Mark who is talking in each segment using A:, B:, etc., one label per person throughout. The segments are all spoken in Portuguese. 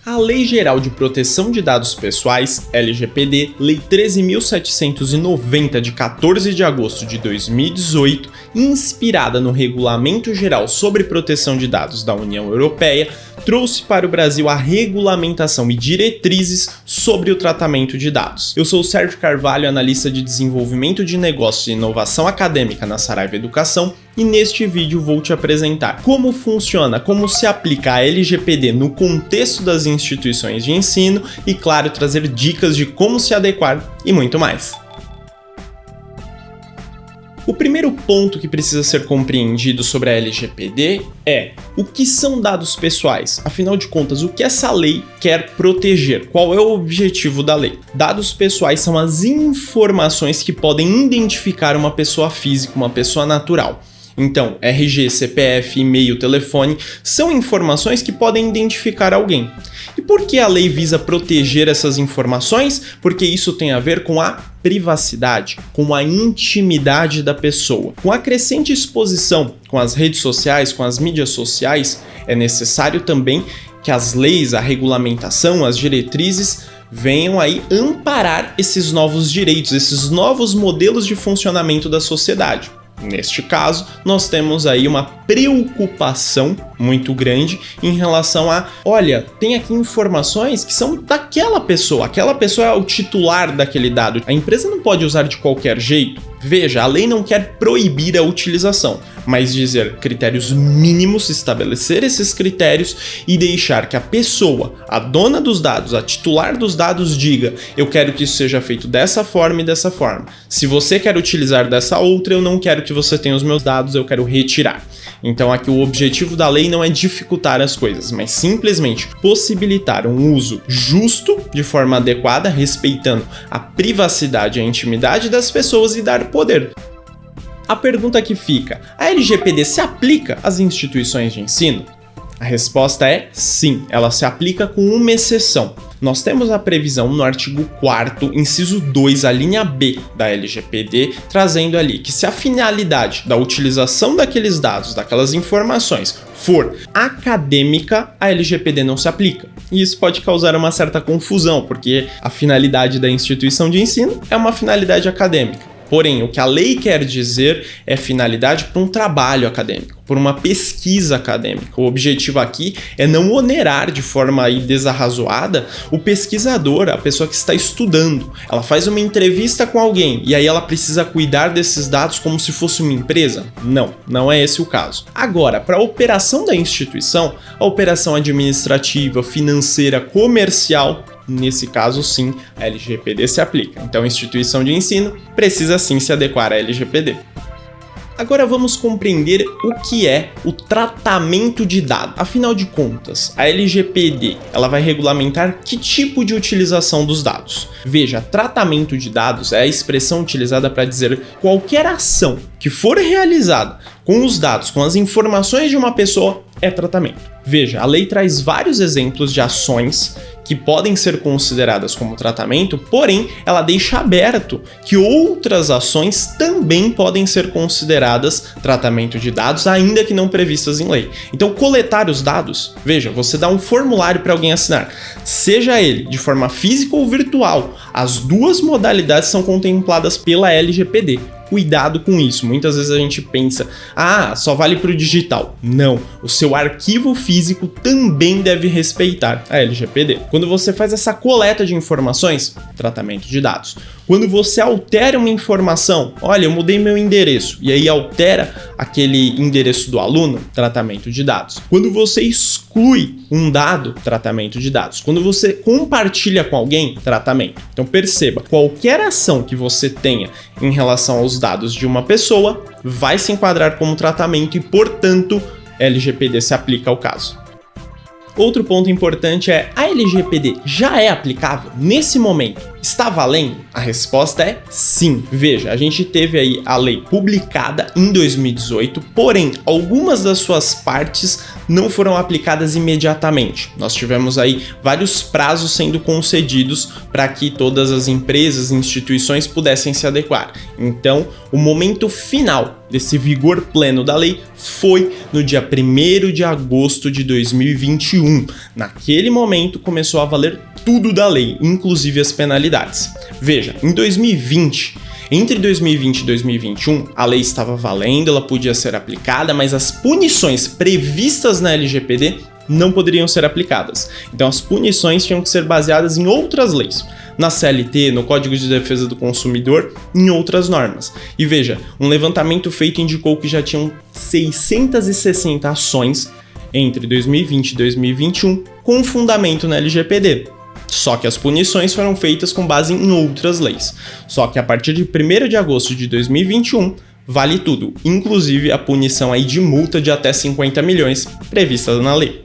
A: A Lei Geral de Proteção de Dados Pessoais, LGPD, Lei 13.790 de 14 de agosto de 2018, inspirada no Regulamento Geral sobre Proteção de Dados da União Europeia, trouxe para o Brasil a regulamentação e diretrizes sobre o tratamento de dados. Eu sou o Sérgio Carvalho, analista de desenvolvimento de negócios e inovação acadêmica na Saraiva Educação, e neste vídeo vou te apresentar como funciona, como se aplica a LGPD no contexto das instituições de ensino e, claro, trazer dicas de como se adequar e muito mais. O primeiro ponto que precisa ser compreendido sobre a LGPD é o que são dados pessoais. Afinal de contas, o que essa lei quer proteger? Qual é o objetivo da lei? Dados pessoais são as informações que podem identificar uma pessoa física, uma pessoa natural. Então, RG, CPF, e-mail, telefone são informações que podem identificar alguém. E por que a lei visa proteger essas informações? Porque isso tem a ver com a privacidade, com a intimidade da pessoa. Com a crescente exposição com as redes sociais, com as mídias sociais, é necessário também que as leis, a regulamentação, as diretrizes venham aí amparar esses novos direitos, esses novos modelos de funcionamento da sociedade. Neste caso, nós temos aí uma preocupação muito grande em relação a, olha, tem aqui informações que são daquela pessoa, aquela pessoa é o titular daquele dado, a empresa não pode usar de qualquer jeito. Veja, a lei não quer proibir a utilização, mas dizer critérios mínimos, estabelecer esses critérios e deixar que a pessoa, a dona dos dados, a titular dos dados diga, eu quero que isso seja feito dessa forma e dessa forma. Se você quer utilizar dessa outra, eu não quero que você tenha os meus dados, eu quero retirar. Então aqui o objetivo da lei não é dificultar as coisas, mas simplesmente possibilitar um uso justo, de forma adequada, respeitando a privacidade e a intimidade das pessoas e dar poder. A pergunta que fica, a LGPD se aplica às instituições de ensino? A resposta é sim, ela se aplica com uma exceção. Nós temos a previsão no artigo 4º, inciso 2, a linha B da LGPD, trazendo ali que se a finalidade da utilização daqueles dados, daquelas informações, for acadêmica, a LGPD não se aplica. E isso pode causar uma certa confusão, porque a finalidade da instituição de ensino é uma finalidade acadêmica. Porém, o que a lei quer dizer é finalidade para um trabalho acadêmico, por uma pesquisa acadêmica. O objetivo aqui é não onerar de forma aí desarrazoada o pesquisador, a pessoa que está estudando. Ela faz uma entrevista com alguém e aí ela precisa cuidar desses dados como se fosse uma empresa? Não, não é esse o caso. Agora, para a operação da instituição, a operação administrativa, financeira, comercial, nesse caso, sim, a LGPD se aplica. Então, a instituição de ensino precisa sim se adequar à LGPD. Agora vamos compreender o que é o tratamento de dados. Afinal de contas, a LGPD ela vai regulamentar que tipo de utilização dos dados. Veja, tratamento de dados é a expressão utilizada para dizer qualquer ação que for realizada com os dados, com as informações de uma pessoa, é tratamento. Veja, a lei traz vários exemplos de ações que podem ser consideradas como tratamento, porém, ela deixa aberto que outras ações também podem ser consideradas tratamento de dados, ainda que não previstas em lei. Então, coletar os dados, veja, você dá um formulário para alguém assinar, seja ele de forma física ou virtual, as duas modalidades são contempladas pela LGPD. Cuidado com isso, muitas vezes a gente pensa, só vale para o digital. Não, o seu arquivo físico também deve respeitar a LGPD. Quando você faz essa coleta de informações, tratamento de dados. Quando você altera uma informação, olha, eu mudei meu endereço, e aí altera aquele endereço do aluno, tratamento de dados. Quando você exclui um dado, tratamento de dados. Quando você compartilha com alguém, tratamento. Então perceba, qualquer ação que você tenha em relação aos dados de uma pessoa vai se enquadrar como tratamento e, portanto, LGPD se aplica ao caso. Outro ponto importante é, a LGPD já é aplicável nesse momento? Está valendo? A resposta é sim. Veja, a gente teve aí a lei publicada em 2018, porém, algumas das suas partes não foram aplicadas imediatamente. Nós tivemos aí vários prazos sendo concedidos para que todas as empresas e instituições pudessem se adequar. Então, o momento final desse vigor pleno da lei foi no dia 1º de agosto de 2021. Naquele momento começou a valer tudo da lei, inclusive as penalidades. Veja, em 2020, entre 2020 e 2021, a lei estava valendo, ela podia ser aplicada, mas as punições previstas na LGPD não poderiam ser aplicadas. Então as punições tinham que ser baseadas em outras leis. Na CLT, no Código de Defesa do Consumidor, em outras normas. E veja, um levantamento feito indicou que já tinham 660 ações entre 2020 e 2021 com fundamento na LGPD. Só que as punições foram feitas com base em outras leis. Só que a partir de 1º de agosto de 2021, vale tudo, inclusive a punição aí de multa de até 50 milhões prevista na lei.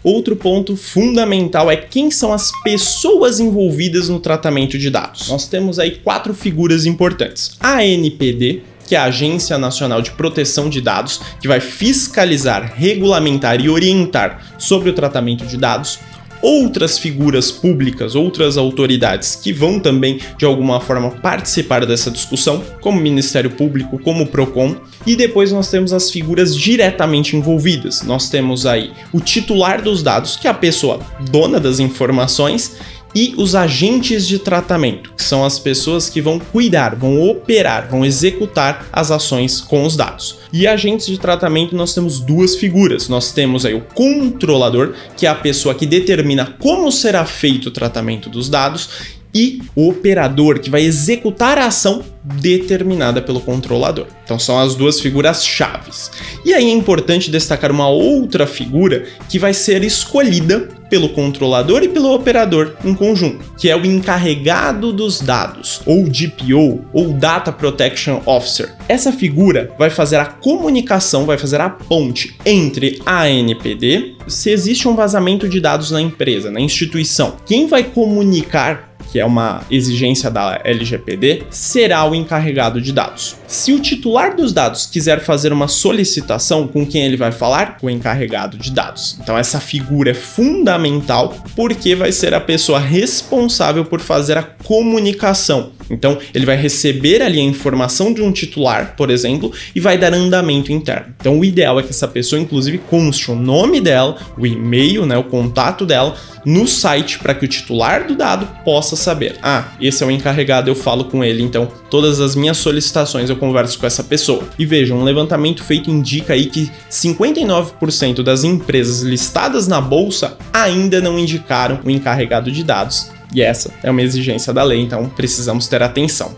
A: Outro ponto fundamental é quem são as pessoas envolvidas no tratamento de dados. Nós temos aí 4 figuras importantes. A ANPD, que é a Agência Nacional de Proteção de Dados, que vai fiscalizar, regulamentar e orientar sobre o tratamento de dados. Outras figuras públicas, outras autoridades que vão também, de alguma forma, participar dessa discussão, como o Ministério Público, como o PROCON, e depois nós temos as figuras diretamente envolvidas. Nós temos aí o titular dos dados, que é a pessoa dona das informações, e os agentes de tratamento, que são as pessoas que vão cuidar, vão operar, vão executar as ações com os dados. E agentes de tratamento nós temos 2 figuras. Nós temos aí o controlador, que é a pessoa que determina como será feito o tratamento dos dados, e o operador, que vai executar a ação determinada pelo controlador. Então são as 2 figuras chaves. E aí é importante destacar uma outra figura que vai ser escolhida pelo controlador e pelo operador em conjunto, que é o encarregado dos dados, ou DPO, ou Data Protection Officer. Essa figura vai fazer a comunicação, vai fazer a ponte entre a ANPD, se existe um vazamento de dados na empresa, na instituição. Quem vai comunicar, que é uma exigência da LGPD, será o encarregado de dados. Se o titular dos dados quiser fazer uma solicitação, com quem ele vai falar? Com o encarregado de dados. Então essa figura é fundamental porque vai ser a pessoa responsável por fazer a comunicação. Então ele vai receber ali a informação de um titular, por exemplo, e vai dar andamento interno. Então o ideal é que essa pessoa inclusive conste o nome dela, o e-mail, o contato dela, no site para que o titular do dado possa saber. Esse é o encarregado, eu falo com ele, então todas as minhas solicitações eu converso com essa pessoa. E vejam, um levantamento feito indica aí que 59% das empresas listadas na bolsa ainda não indicaram o encarregado de dados. E essa é uma exigência da lei, então precisamos ter atenção.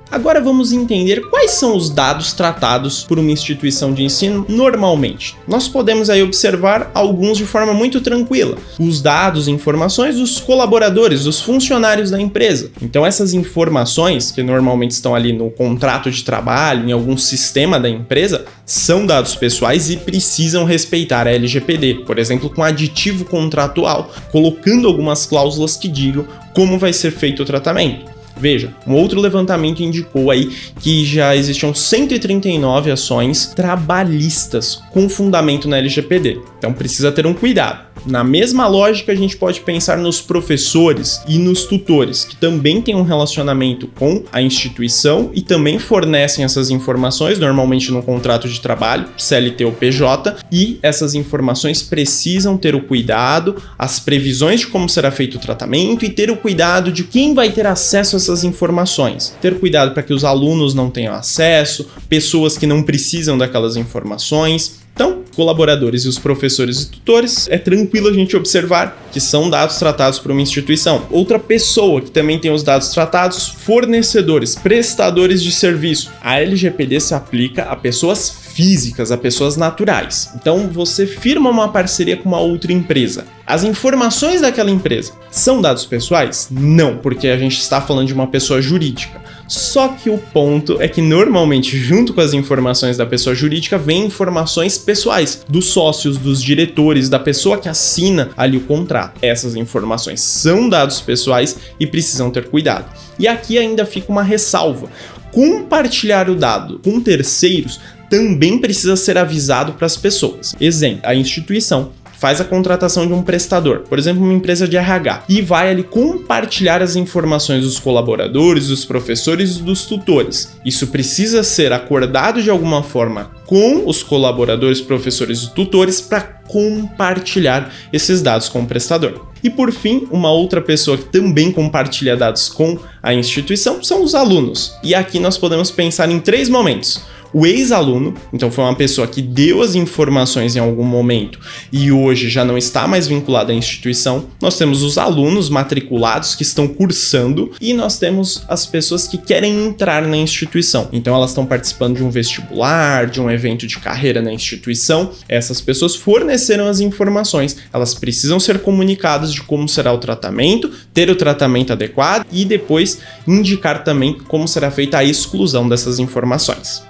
A: Agora vamos entender quais são os dados tratados por uma instituição de ensino normalmente. Nós podemos aí observar alguns de forma muito tranquila. Os dados e informações dos colaboradores, dos funcionários da empresa. Então essas informações, que normalmente estão ali no contrato de trabalho, em algum sistema da empresa, são dados pessoais e precisam respeitar a LGPD, por exemplo, com aditivo contratual, colocando algumas cláusulas que digam como vai ser feito o tratamento. Veja, um outro levantamento indicou aí que já existiam 139 ações trabalhistas com fundamento na LGPD. Então precisa ter um cuidado. Na mesma lógica, a gente pode pensar nos professores e nos tutores, que também têm um relacionamento com a instituição e também fornecem essas informações, normalmente no contrato de trabalho, CLT ou PJ, e essas informações precisam ter o cuidado, as previsões de como será feito o tratamento e ter o cuidado de quem vai ter acesso a essas informações. Ter cuidado para que os alunos não tenham acesso, pessoas que não precisam daquelas informações. Então, colaboradores e os professores e tutores, é tranquilo a gente observar que são dados tratados por uma instituição. Outra pessoa que também tem os dados tratados, fornecedores, prestadores de serviço. A LGPD se aplica a pessoas físicas, a pessoas naturais. Então, você firma uma parceria com uma outra empresa. As informações daquela empresa são dados pessoais? Não, porque a gente está falando de uma pessoa jurídica. Só que o ponto é que normalmente junto com as informações da pessoa jurídica vem informações pessoais dos sócios, dos diretores, da pessoa que assina ali o contrato. Essas informações são dados pessoais e precisam ter cuidado. E aqui ainda fica uma ressalva. compartilhar o dado com terceiros também precisa ser avisado para as pessoas. Exemplo, a instituição faz a contratação de um prestador, por exemplo, uma empresa de RH, e vai ali compartilhar as informações dos colaboradores, dos professores e dos tutores. Isso precisa ser acordado de alguma forma com os colaboradores, professores e tutores para compartilhar esses dados com o prestador. E por fim, uma outra pessoa que também compartilha dados com a instituição são os alunos. E aqui nós podemos pensar em 3 momentos. O ex-aluno, então foi uma pessoa que deu as informações em algum momento e hoje já não está mais vinculado à instituição. Nós temos os alunos matriculados que estão cursando e nós temos as pessoas que querem entrar na instituição. Então elas estão participando de um vestibular, de um evento de carreira na instituição. Essas pessoas forneceram as informações, elas precisam ser comunicadas de como será o tratamento, ter o tratamento adequado e depois indicar também como será feita a exclusão dessas informações.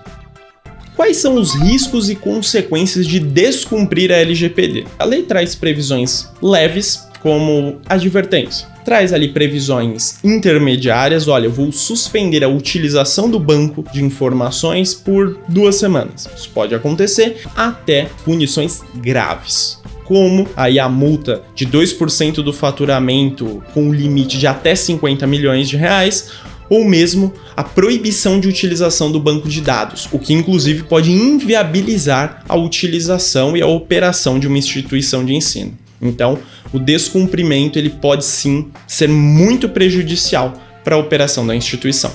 A: Quais são os riscos e consequências de descumprir a LGPD? A lei traz previsões leves, como advertência. Traz ali previsões intermediárias, olha, eu vou suspender a utilização do banco de informações por 2 semanas. Isso pode acontecer, até punições graves, como aí a multa de 2% do faturamento com um limite de até 50 milhões de reais, ou mesmo a proibição de utilização do banco de dados, o que inclusive pode inviabilizar a utilização e a operação de uma instituição de ensino. Então, o descumprimento ele pode sim ser muito prejudicial para a operação da instituição.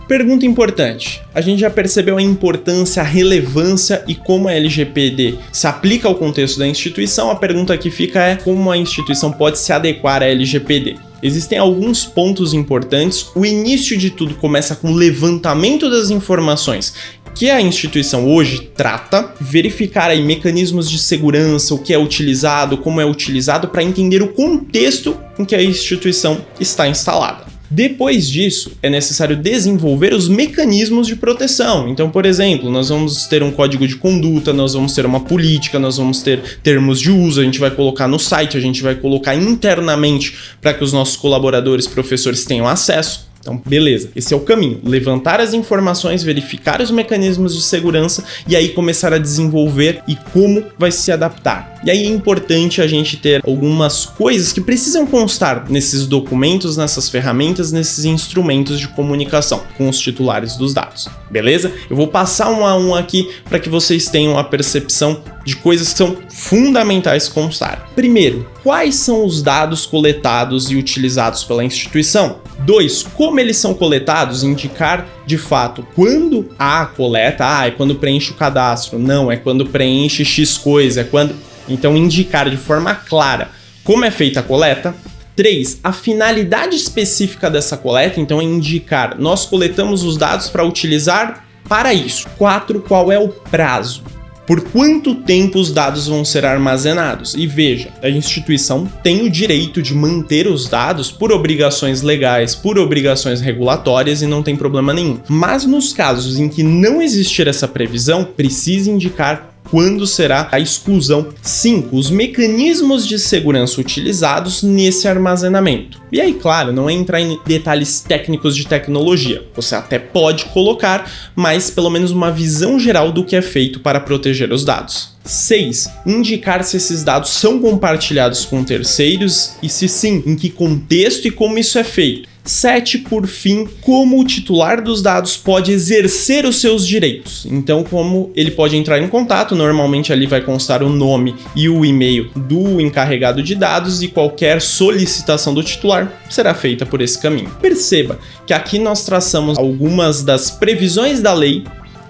A: Pergunta importante, a gente já percebeu a importância, a relevância e como a LGPD se aplica ao contexto da instituição. A pergunta que fica é como a instituição pode se adequar à LGPD. Existem alguns pontos importantes. O início de tudo começa com o levantamento das informações que a instituição hoje trata, verificar aí mecanismos de segurança, o que é utilizado, como é utilizado, para entender o contexto em que a instituição está instalada. Depois disso, é necessário desenvolver os mecanismos de proteção. Então, por exemplo, nós vamos ter um código de conduta, nós vamos ter uma política, nós vamos ter termos de uso, a gente vai colocar no site, a gente vai colocar internamente para que os nossos colaboradores, professores tenham acesso. Então, beleza, esse é o caminho. Levantar as informações, verificar os mecanismos de segurança e aí começar a desenvolver e como vai se adaptar. E aí é importante a gente ter algumas coisas que precisam constar nesses documentos, nessas ferramentas, nesses instrumentos de comunicação com os titulares dos dados. Beleza? Eu vou passar um a um aqui para que vocês tenham a percepção de coisas que são fundamentais constar. Primeiro, quais são os dados coletados e utilizados pela instituição? 2. Como eles são coletados? Indicar de fato quando há a coleta. É quando preenche o cadastro. Não, é quando preenche X coisa. É quando... Então, indicar de forma clara como é feita a coleta. 3. A finalidade específica dessa coleta. Então, é indicar, nós coletamos os dados para utilizar para isso. 4. Qual é o prazo? Por quanto tempo os dados vão ser armazenados? E veja, a instituição tem o direito de manter os dados por obrigações legais, por obrigações regulatórias e não tem problema nenhum. Mas nos casos em que não existir essa previsão, precisa indicar quando será a exclusão. 5. Os mecanismos de segurança utilizados nesse armazenamento. E aí, claro, não é entrar em detalhes técnicos de tecnologia. Você até pode colocar, mas pelo menos uma visão geral do que é feito para proteger os dados. 6. Indicar se esses dados são compartilhados com terceiros e se sim, em que contexto e como isso é feito. 7, por fim, como o titular dos dados pode exercer os seus direitos. Então, como ele pode entrar em contato, normalmente ali vai constar o nome e o e-mail do encarregado de dados e qualquer solicitação do titular será feita por esse caminho. Perceba que aqui nós traçamos algumas das previsões da lei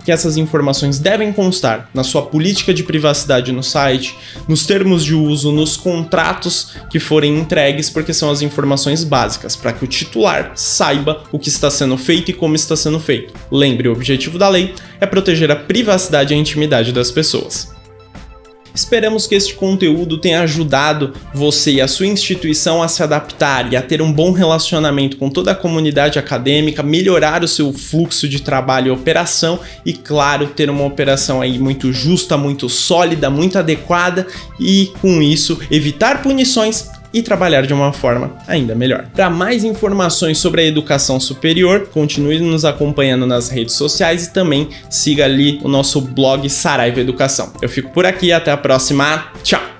A: que essas informações devem constar na sua política de privacidade no site, nos termos de uso, nos contratos que forem entregues, porque são as informações básicas para que o titular saiba o que está sendo feito e como está sendo feito. Lembre, o objetivo da lei é proteger a privacidade e a intimidade das pessoas. Esperamos que este conteúdo tenha ajudado você e a sua instituição a se adaptar e a ter um bom relacionamento com toda a comunidade acadêmica, melhorar o seu fluxo de trabalho e operação e, claro, ter uma operação aí muito justa, muito sólida, muito adequada e, com isso, evitar punições, e trabalhar de uma forma ainda melhor. Para mais informações sobre a educação superior, continue nos acompanhando nas redes sociais e também siga ali o nosso blog Saraiva Educação. Eu fico por aqui, até a próxima, tchau!